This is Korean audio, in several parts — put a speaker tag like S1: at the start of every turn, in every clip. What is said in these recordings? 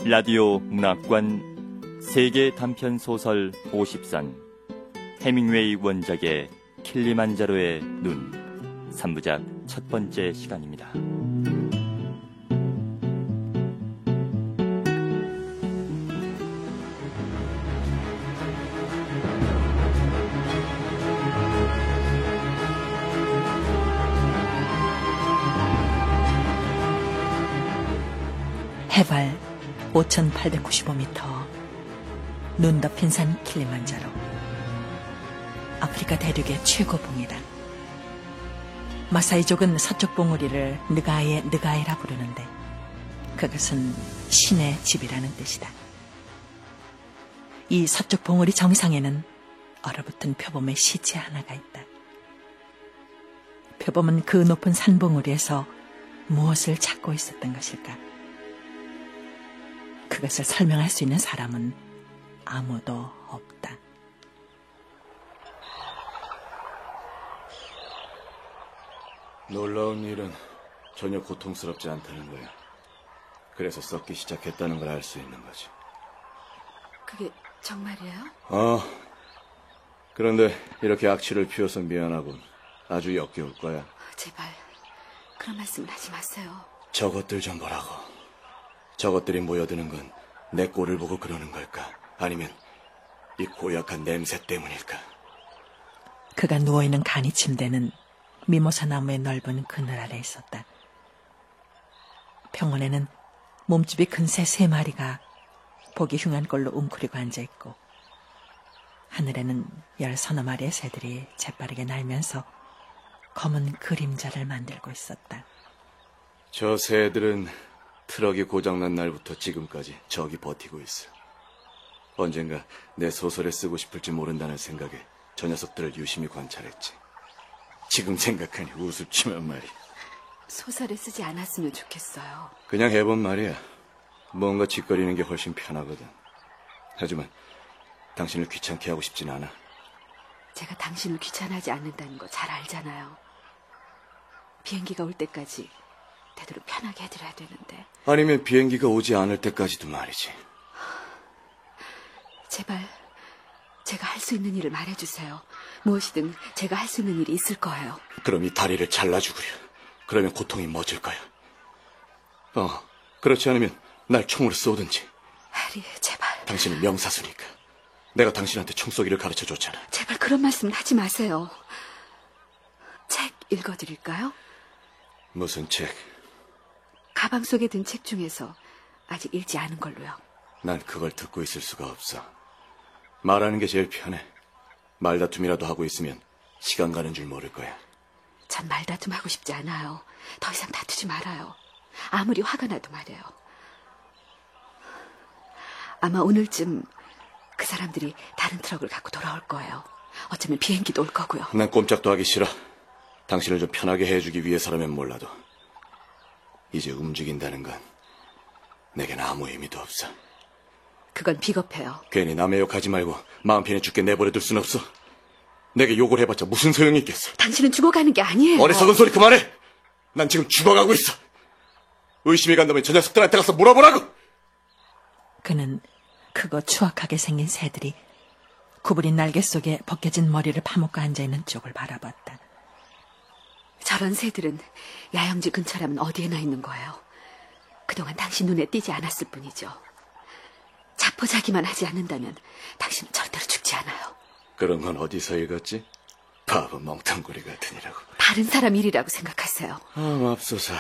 S1: 라디오 문학관 세계 단편 소설 50선 해밍웨이 원작의 킬리만자로의 눈 3부작 첫 번째 시간입니다.
S2: 해발 5,895m, 눈 덮인 산 킬리만자로. 아프리카 대륙의 최고봉이다. 마사이족은 서쪽 봉우리를 느가이라 부르는데 그것은 신의 집이라는 뜻이다. 이 서쪽 봉우리 정상에는 얼어붙은 표범의 시체 하나가 있다. 표범은 그 높은 산 봉우리에서 무엇을 찾고 있었던 것일까? 그것을 설명할 수 있는 사람은 아무도 없다.
S3: 놀라운 일은 전혀 고통스럽지 않다는 거야. 그래서 썩기 시작했다는 걸 알 수 있는 거지.
S4: 그게 정말이에요?
S3: 그런데 이렇게 악취를 피워서 미안하군. 아주 역겨울 거야.
S4: 제발 그런 말씀을 하지 마세요.
S3: 저것들 좀 보라고. 저것들이 모여드는 건 내 꼴을 보고 그러는 걸까? 아니면 이 고약한 냄새 때문일까?
S2: 그가 누워있는 간이 침대는 미모사 나무의 넓은 그늘 아래 있었다. 평원에는 몸집이 큰 새 3마리가 보기 흉한 꼴로 웅크리고 앉아있고 하늘에는 10-30마리의 새들이 재빠르게 날면서 검은 그림자를 만들고 있었다.
S3: 저 새들은 트럭이 고장난 날부터 지금까지 저기 버티고 있어. 언젠가 내 소설에 쓰고 싶을지 모른다는 생각에 저 녀석들을 유심히 관찰했지. 지금 생각하니 우습지만 말이야.
S4: 소설에 쓰지 않았으면 좋겠어요.
S3: 그냥 해본 말이야. 뭔가 짓거리는 게 훨씬 편하거든. 하지만 당신을 귀찮게 하고 싶진 않아.
S4: 제가 당신을 귀찮아하지 않는다는 거 잘 알잖아요. 비행기가 올 때까지 되도록 편하게 해드려야 되는데.
S3: 아니면 비행기가 오지 않을 때까지도 말이지.
S4: 제발 제가 할 수 있는 일을 말해주세요. 무엇이든 제가 할 수 있는 일이 있을 거예요.
S3: 그럼 이 다리를 잘라주구려. 그러면 고통이 멎을 거야. 그렇지 않으면 날 총으로 쏘든지.
S4: 해리, 제발.
S3: 당신은 명사수니까. 내가 당신한테 총 쏘기를 가르쳐줬잖아.
S4: 제발 그런 말씀은 하지 마세요. 책 읽어드릴까요?
S3: 무슨 책?
S4: 가방 속에 든 책 중에서 아직 읽지 않은 걸로요.
S3: 난 그걸 듣고 있을 수가 없어. 말하는 게 제일 편해. 말다툼이라도 하고 있으면 시간 가는 줄 모를 거야.
S4: 전 말다툼하고 싶지 않아요. 더 이상 다투지 말아요. 아무리 화가 나도 말이에요. 아마 오늘쯤 그 사람들이 다른 트럭을 갖고 돌아올 거예요. 어쩌면 비행기도 올 거고요.
S3: 난 꼼짝도 하기 싫어. 당신을 좀 편하게 해주기 위해서라면 몰라도 이제 움직인다는 건 내겐 아무 의미도 없어.
S4: 그건 비겁해요.
S3: 괜히 남의 욕하지 말고 마음 편히 죽게 내버려둘 순 없어. 내게 욕을 해봤자 무슨 소용이 있겠어.
S4: 당신은 죽어가는 게 아니에요.
S3: 어리석은 소리 그만해. 난 지금 죽어가고 있어. 의심이 간다면 저 녀석들한테 가서 물어보라고.
S2: 그는 크고 추악하게 생긴 새들이 구부린 날개 속에 벗겨진 머리를 파묻고 앉아있는 쪽을 바라봤다.
S4: 저런 새들은 야영지 근처라면 어디에나 있는 거예요. 그동안 당신 눈에 띄지 않았을 뿐이죠. 자포자기만 하지 않는다면 당신은 절대로 죽지 않아요.
S3: 그런 건 어디서 읽었지? 바보 멍텅구리 같으니라고.
S4: 다른 사람 일이라고 생각하세요.
S3: 맙소사.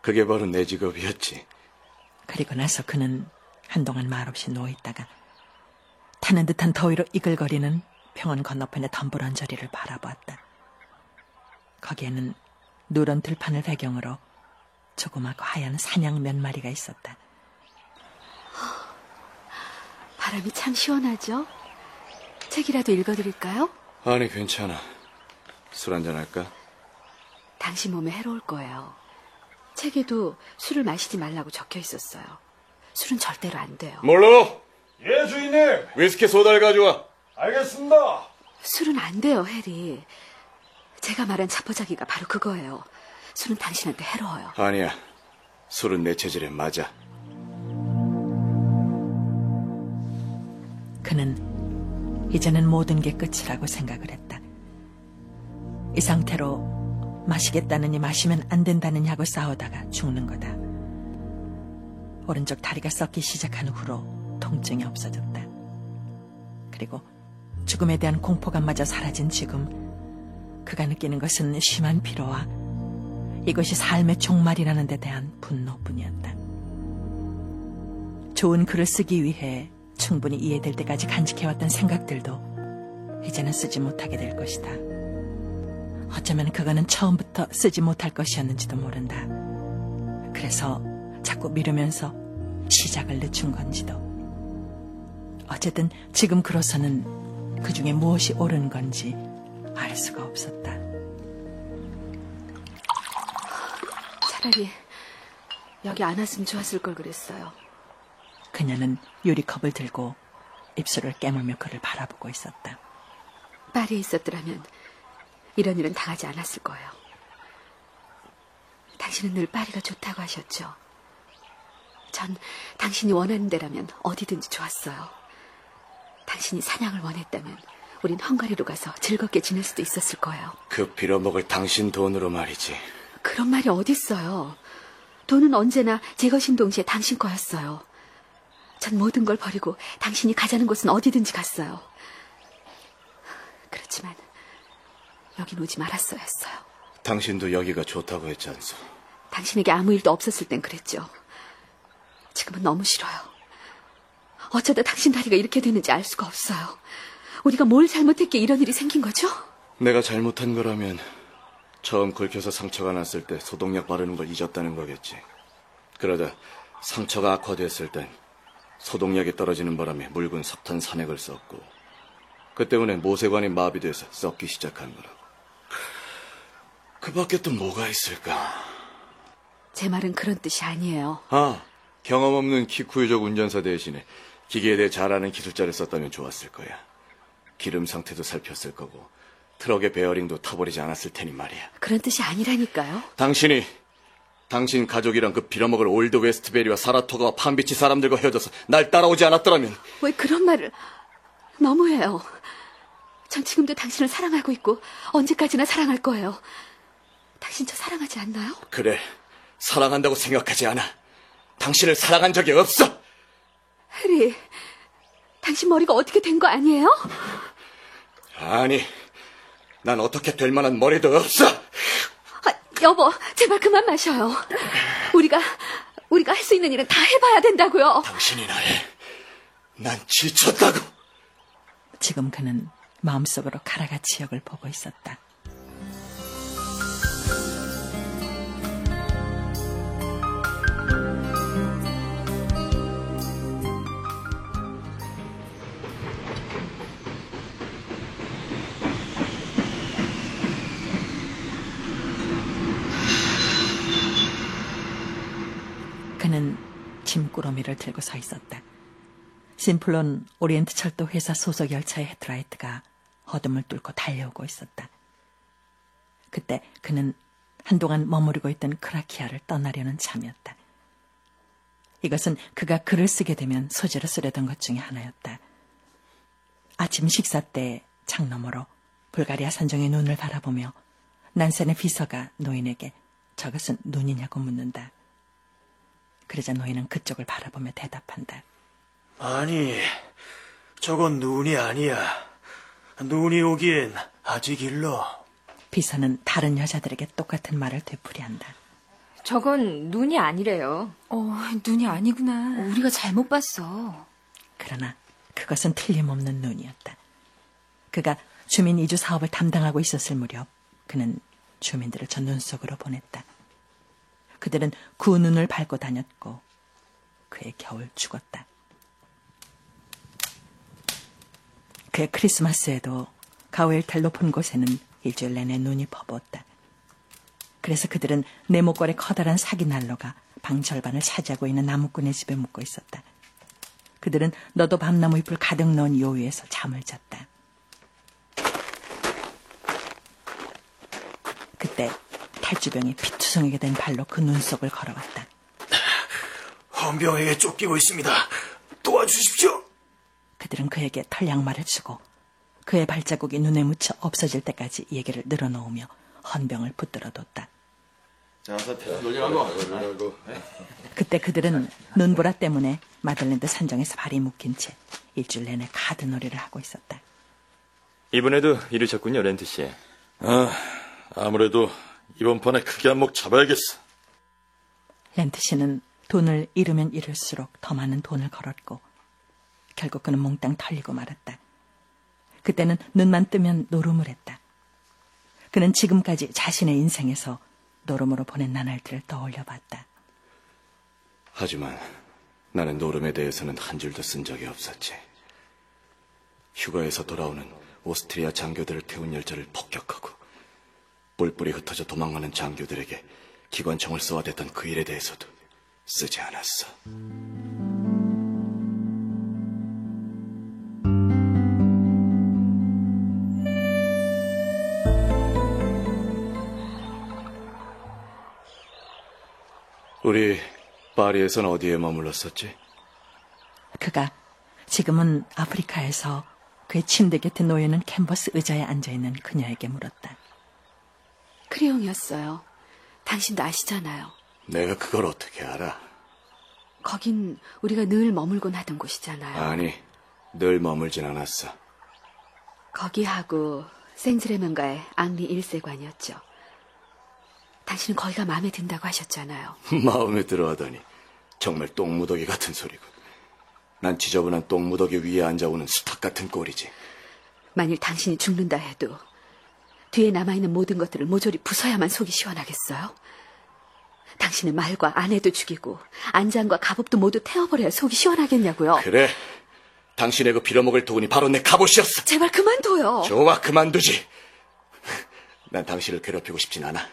S3: 그게 바로 내 직업이었지.
S2: 그리고 나서 그는 한동안 말없이 누워있다가 타는 듯한 더위로 이글거리는 평원 건너편의 덤불언저리를 바라보았다. 거기에는 누런 들판을 배경으로 조그맣고 하얀 사냥 몇 마리가 있었다.
S4: 바람이 참 시원하죠? 책이라도 읽어드릴까요?
S3: 아니, 괜찮아. 술 한잔 할까?
S4: 당신 몸에 해로울 거예요. 책에도 술을 마시지 말라고 적혀 있었어요. 술은 절대로 안 돼요.
S3: 몰라!
S5: 예, 주인님.
S3: 위스키 소다를 가져와.
S5: 알겠습니다.
S4: 술은 안 돼요, 해리. 제가 말한 자포자기가 바로 그거예요. 술은 당신한테 해로워요.
S3: 아니야. 술은 내 체질에 맞아.
S2: 그는 이제는 모든 게 끝이라고 생각을 했다. 이 상태로 마시겠다느니 마시면 안 된다느냐고 싸우다가 죽는 거다. 오른쪽 다리가 썩기 시작한 후로 통증이 없어졌다. 그리고 죽음에 대한 공포감마저 사라진 지금 그가 느끼는 것은 심한 피로와 이것이 삶의 종말이라는 데 대한 분노뿐이었다. 좋은 글을 쓰기 위해 충분히 이해될 때까지 간직해왔던 생각들도 이제는 쓰지 못하게 될 것이다. 어쩌면 그거는 처음부터 쓰지 못할 것이었는지도 모른다. 그래서 자꾸 미루면서 시작을 늦춘 건지도. 어쨌든 지금 그로서는 그 중에 무엇이 옳은 건지 알 수가 없었다.
S4: 차라리 여기 안 왔으면 좋았을 걸 그랬어요.
S2: 그녀는 유리컵을 들고 입술을 깨물며 그를 바라보고 있었다.
S4: 파리에 있었더라면 이런 일은 당하지 않았을 거예요. 당신은 늘 파리가 좋다고 하셨죠. 전 당신이 원하는 데라면 어디든지 좋았어요. 당신이 사냥을 원했다면 우린 헝가리로 가서 즐겁게 지낼 수도 있었을 거예요.
S3: 그 빌어먹을 당신 돈으로 말이지.
S4: 그런 말이 어딨어요. 돈은 언제나 제 것인 동시에 당신 거였어요. 전 모든 걸 버리고 당신이 가자는 곳은 어디든지 갔어요. 그렇지만 여긴 오지 말았어야 했어요.
S3: 당신도 여기가 좋다고 했지 않소?
S4: 당신에게 아무 일도 없었을 땐 그랬죠. 지금은 너무 싫어요. 어쩌다 당신 다리가 이렇게 되는지 알 수가 없어요. 우리가 뭘 잘못했기에 이런 일이 생긴 거죠?
S3: 내가 잘못한 거라면 처음 긁혀서 상처가 났을 때 소독약 바르는 걸 잊었다는 거겠지. 그러다 상처가 악화됐을 땐 소독약이 떨어지는 바람에 묽은 석탄 산액을 썼고 그 때문에 모세관이 마비돼서 썩기 시작한 거라고. 그 밖에 또 뭐가 있을까?
S4: 제 말은 그런 뜻이 아니에요.
S3: 경험 없는 키쿠유족 운전사 대신에 기계에 대해 잘 아는 기술자를 썼다면 좋았을 거야. 기름 상태도 살폈을 거고 트럭의 베어링도 타버리지 않았을 테니 말이야.
S4: 그런 뜻이 아니라니까요.
S3: 당신 가족이랑 그 빌어먹을 올드 웨스트베리와 사라토가와 판비치 사람들과 헤어져서 날 따라오지 않았더라면.
S4: 왜 그런 말을... 너무해요. 전 지금도 당신을 사랑하고 있고 언제까지나 사랑할 거예요. 당신 저 사랑하지 않나요?
S3: 그래, 사랑한다고 생각하지 않아. 당신을 사랑한 적이 없어.
S4: 해리, 당신 머리가 어떻게 된 거 아니에요?
S3: 아니, 난 어떻게 될 만한 머리도 없어.
S4: 여보, 제발 그만 마셔요. 우리가 할 수 있는 일은 다 해봐야 된다고요.
S3: 당신이나 해. 난 지쳤다고.
S2: 지금 그는 마음속으로 카라가 지역을 보고 있었다. 그는 짐꾸러미를 들고 서 있었다. 심플론 오리엔트 철도 회사 소속 열차의 헤드라이트가 어둠을 뚫고 달려오고 있었다. 그때 그는 한동안 머무르고 있던 크라키아를 떠나려는 참이었다. 이것은 그가 글을 쓰게 되면 소재로 쓰려던 것 중에 하나였다. 아침 식사 때 창 너머로 불가리아 산정의 눈을 바라보며 난센의 비서가 노인에게 저것은 눈이냐고 묻는다. 그러자 노인은 그쪽을 바라보며 대답한다.
S6: 아니, 저건 눈이 아니야. 눈이 오기엔 아직 일러.
S2: 비서는 다른 여자들에게 똑같은 말을 되풀이한다.
S7: 저건 눈이 아니래요.
S8: 눈이 아니구나. 우리가 잘못 봤어.
S2: 그러나 그것은 틀림없는 눈이었다. 그가 주민 이주 사업을 담당하고 있었을 무렵 그는 주민들을 저 눈 속으로 보냈다. 그들은 그 눈을 밟고 다녔고 그의 겨울 죽었다. 그의 크리스마스에도 가오일탈 높은 곳에는 일주일 내내 눈이 퍼부었다. 그래서 그들은 네모꼴의 커다란 사기 난로가 방 절반을 차지하고 있는 나무꾼의 집에 묵고 있었다. 그들은 너도 밤나무 잎을 가득 넣은 요위에서 잠을 잤다. 그때 탈주병이 피투성이게 된 발로 그 눈 속을 걸어왔다.
S6: 헌병에게 쫓기고 있습니다. 도와주십시오.
S2: 그들은 그에게 털 양말을 주고 그의 발자국이 눈에 묻혀 없어질 때까지 얘기를 늘어놓으며 헌병을 붙들어뒀다. 그때 그들은 눈보라 때문에 마들랜드 산정에서 발이 묶인 채 일주일 내내 가드놀이를 하고 있었다.
S1: 이번에도 이르셨군요, 렌트 씨.
S9: 아무래도 이번 판에 크게 한몫 잡아야겠어.
S2: 렌트 씨는 돈을 잃으면 잃을수록 더 많은 돈을 걸었고 결국 그는 몽땅 털리고 말았다. 그때는 눈만 뜨면 노름을 했다. 그는 지금까지 자신의 인생에서 노름으로 보낸 나날들을 떠올려 봤다.
S3: 하지만 나는 노름에 대해서는 한 줄도 쓴 적이 없었지. 휴가에서 돌아오는 오스트리아 장교들을 태운 열차를 폭격하고 뿔뿔이 흩어져 도망가는 장교들에게 기관총을 쏘아댔던 그 일에 대해서도 쓰지 않았어. 우리 파리에선 어디에 머물렀었지?
S2: 그가 지금은 아프리카에서 그의 침대 곁에 놓여있는 캔버스 의자에 앉아있는 그녀에게 물었다.
S4: 크레용이었어요. 당신도 아시잖아요.
S3: 내가 그걸 어떻게 알아?
S4: 거긴 우리가 늘 머물곤 하던 곳이잖아요.
S3: 아니, 늘 머물진 않았어.
S4: 거기하고 생즈레men가의 앙리 1세관이었죠. 당신은 거기가 마음에 든다고 하셨잖아요.
S3: 마음에 들어하다니 정말 똥무더기 같은 소리군. 난 지저분한 똥무더기 위에 앉아오는 수탉 같은 꼴이지.
S4: 만일 당신이 죽는다 해도 뒤에 남아있는 모든 것들을 모조리 부숴야만 속이 시원하겠어요? 당신의 말과 아내도 죽이고 안장과 갑옷도 모두 태워버려야 속이 시원하겠냐고요.
S3: 그래, 당신의 그 빌어먹을 도군이 바로 내 갑옷이었어.
S4: 제발 그만둬요.
S3: 좋아, 그만두지. 난 당신을 괴롭히고 싶진 않아.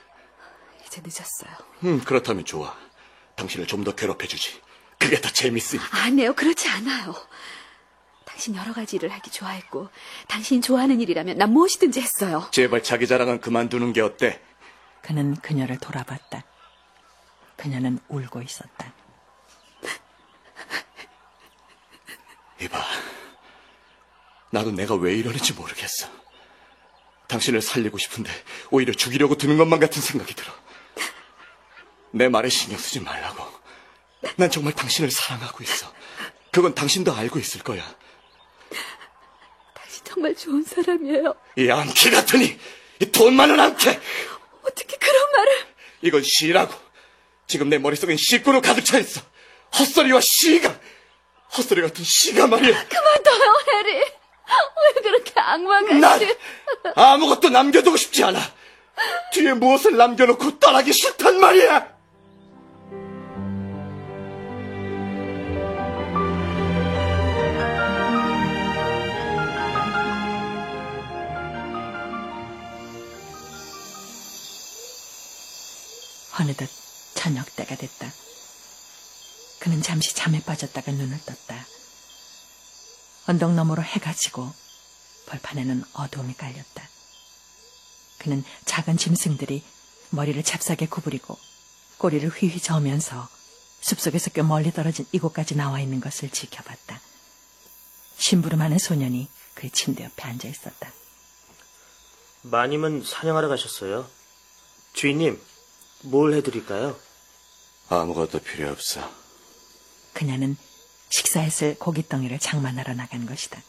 S4: 이제 늦었어요.
S3: 그렇다면 좋아. 당신을 좀 더 괴롭혀주지. 그게 더 재밌으니까.
S4: 아니에요, 그렇지 않아요. 당신 여러 가지 일을 하기 좋아했고 당신이 좋아하는 일이라면 난 무엇이든지 했어요.
S3: 제발 자기 자랑은 그만두는 게 어때?
S2: 그는 그녀를 돌아봤다. 그녀는 울고 있었다.
S3: 이봐, 나도 내가 왜 이러는지 모르겠어. 당신을 살리고 싶은데 오히려 죽이려고 드는 것만 같은 생각이 들어. 내 말에 신경 쓰지 말라고. 난 정말 당신을 사랑하고 있어. 그건 당신도 알고 있을 거야.
S4: 당신 정말 좋은 사람이에요.
S3: 이 암캐 같으니, 이 돈 많은 암캐.
S4: 어떻게 그런 말을.
S3: 이건 시라고. 지금 내 머릿속엔 시구로 가득 차 있어. 헛소리와 시가. 헛소리 같은 시가 말이야.
S4: 그만둬요, 해리. 왜 그렇게 악마같이.
S3: 난 아무것도 남겨두고 싶지 않아. 뒤에 무엇을 남겨놓고 떠나기 싫단 말이야.
S2: 어느덧 저녁 때가 됐다. 그는 잠시 잠에 빠졌다가 눈을 떴다. 언덕 너머로 해가 지고 벌판에는 어두움이 깔렸다. 그는 작은 짐승들이 머리를 찹싸게 구부리고 꼬리를 휘휘 저으면서 숲속에서 꽤 멀리 떨어진 이곳까지 나와 있는 것을 지켜봤다. 심부름하는 소년이 그의 침대 옆에 앉아 있었다.
S6: 마님은 사냥하러 가셨어요. 주인님, 뭘 해드릴까요?
S3: 아무것도 필요 없어.
S2: 그녀는 식사했을 고깃덩이를 장만하러 나간 것이다.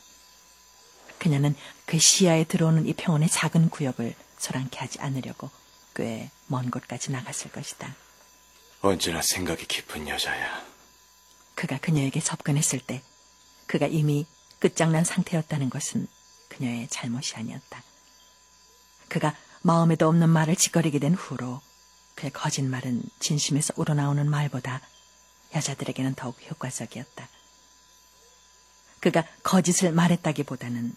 S2: 그녀는 그 시야에 들어오는 이 평원의 작은 구역을 소란케 하지 않으려고 꽤 먼 곳까지 나갔을 것이다.
S3: 언제나 생각이 깊은 여자야.
S2: 그가 그녀에게 접근했을 때 그가 이미 끝장난 상태였다는 것은 그녀의 잘못이 아니었다. 그가 마음에도 없는 말을 짓거리게 된 후로 그의 거짓말은 진심에서 우러나오는 말보다 여자들에게는 더욱 효과적이었다. 그가 거짓을 말했다기보다는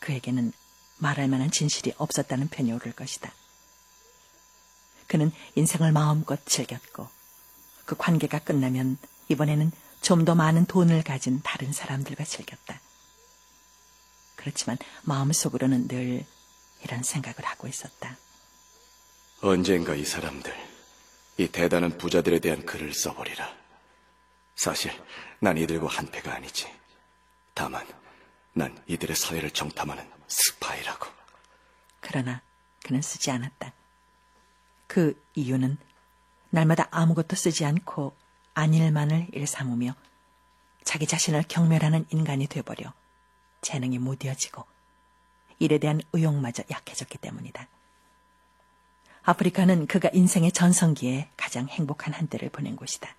S2: 그에게는 말할 만한 진실이 없었다는 편이 옳을 것이다. 그는 인생을 마음껏 즐겼고 그 관계가 끝나면 이번에는 좀 더 많은 돈을 가진 다른 사람들과 즐겼다. 그렇지만 마음속으로는 늘 이런 생각을 하고 있었다.
S3: 언젠가 이 사람들, 이 대단한 부자들에 대한 글을 써버리라. 사실 난 이들과 한패가 아니지. 다만 난 이들의 사회를 정탐하는 스파이라고.
S2: 그러나 그는 쓰지 않았다. 그 이유는 날마다 아무것도 쓰지 않고 안일만을 일삼으며 자기 자신을 경멸하는 인간이 되어버려 재능이 무뎌지고 일에 대한 의욕마저 약해졌기 때문이다. 아프리카는 그가 인생의 전성기에 가장 행복한 한때를 보낸 곳이다.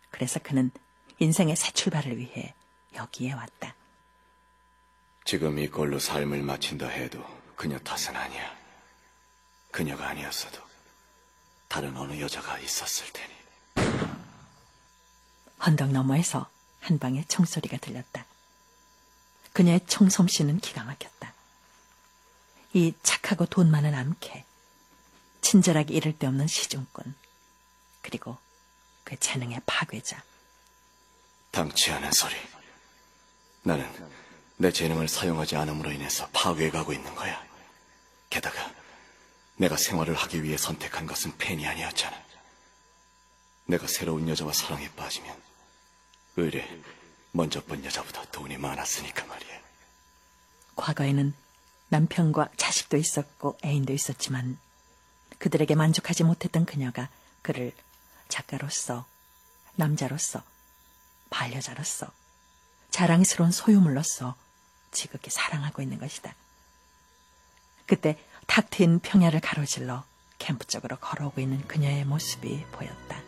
S2: 그래서 그는 인생의 새 출발을 위해 여기에 왔다.
S3: 지금 이걸로 삶을 마친다 해도 그녀 탓은 아니야. 그녀가 아니었어도 다른 어느 여자가 있었을 테니.
S2: 언덕 너머에서 한 방의 총소리가 들렸다. 그녀의 총솜씨는 기가 막혔다. 이 착하고 돈 많은 암캐, 친절하게 이를 데 없는 시중꾼, 그리고 그 재능의 파괴자.
S3: 당치 않은 소리. 나는 내 재능을 사용하지 않음으로 인해서 파괴해가고 있는 거야. 게다가 내가 생활을 하기 위해 선택한 것은 펜이 아니었잖아. 내가 새로운 여자와 사랑에 빠지면 의뢰 먼저 본 여자보다 돈이 많았으니까 말이야.
S2: 과거에는 남편과 자식도 있었고 애인도 있었지만 그들에게 만족하지 못했던 그녀가 그를 작가로서, 남자로서, 반려자로서, 자랑스러운 소유물로서 지극히 사랑하고 있는 것이다. 그때 탁 트인 평야를 가로질러 캠프 쪽으로 걸어오고 있는 그녀의 모습이 보였다.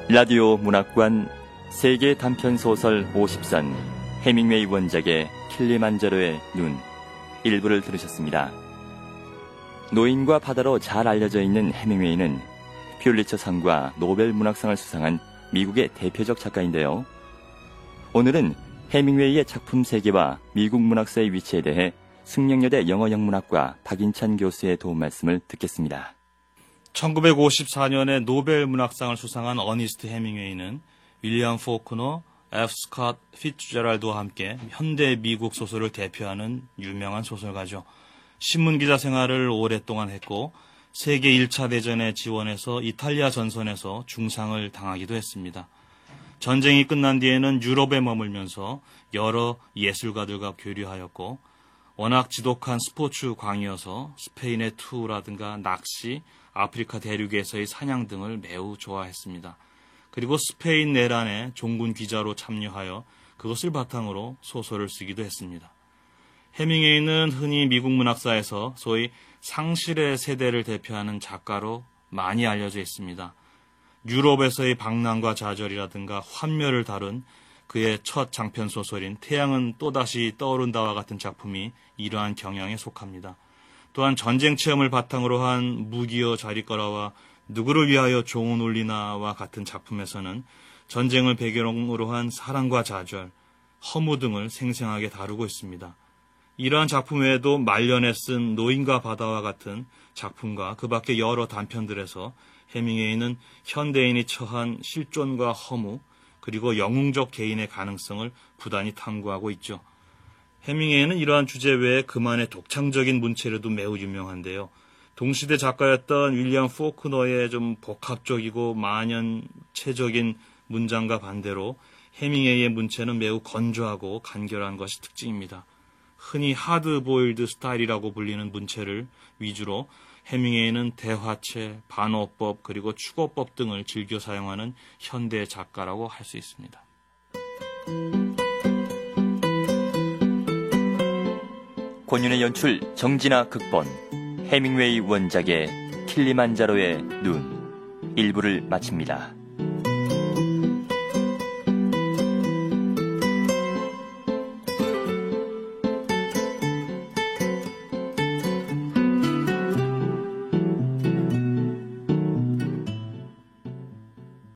S1: 라디오 문학관 세계 단편소설 50선 해밍웨이 원작의 킬리만자로의 눈 일부를 들으셨습니다. 노인과 바다로 잘 알려져 있는 해밍웨이는 퓰리처상과 노벨 문학상을 수상한 미국의 대표적 작가인데요. 오늘은 해밍웨이의 작품 세계와 미국 문학사의 위치에 대해 승령여대 영어영문학과 박인찬 교수의 도움 말씀을 듣겠습니다.
S10: 1954년에 노벨 문학상을 수상한 어니스트 해밍웨이는 윌리엄 포크너, F. 스콧 피츠제랄드와 함께 현대 미국 소설을 대표하는 유명한 소설가죠. 신문기자 생활을 오랫동안 했고 세계 1차 대전에 지원해서 이탈리아 전선에서 중상을 당하기도 했습니다. 전쟁이 끝난 뒤에는 유럽에 머물면서 여러 예술가들과 교류하였고 워낙 지독한 스포츠 광이어서 스페인의 투라든가 낚시, 아프리카 대륙에서의 사냥 등을 매우 좋아했습니다. 그리고 스페인 내란에 종군 기자로 참여하여 그것을 바탕으로 소설을 쓰기도 했습니다. 해밍웨이는 흔히 미국 문학사에서 소위 상실의 세대를 대표하는 작가로 많이 알려져 있습니다. 유럽에서의 방랑과 좌절이라든가 환멸을 다룬 그의 첫 장편 소설인 태양은 또다시 떠오른다와 같은 작품이 이러한 경향에 속합니다. 또한 전쟁 체험을 바탕으로 한 무기여 자리거라와 누구를 위하여 종은 울리나와 같은 작품에서는 전쟁을 배경으로 한 사랑과 좌절, 허무 등을 생생하게 다루고 있습니다. 이러한 작품 외에도 말년에 쓴 노인과 바다와 같은 작품과 그 밖의 여러 단편들에서 해밍웨이는 현대인이 처한 실존과 허무, 그리고 영웅적 개인의 가능성을 부단히 탐구하고 있죠. 해밍웨이는 이러한 주제 외에 그만의 독창적인 문체로도 매우 유명한데요. 동시대 작가였던 윌리엄 포크너의 좀 복합적이고 만연체적인 문장과 반대로 해밍웨이의 문체는 매우 건조하고 간결한 것이 특징입니다. 흔히 하드보일드 스타일이라고 불리는 문체를 위주로 해밍웨이는 대화체, 반어법, 그리고 축어법 등을 즐겨 사용하는 현대 작가라고 할 수 있습니다.
S1: 권윤의 연출, 정진아 극본, 해밍웨이 원작의 킬리만자로의 눈 일부를 마칩니다.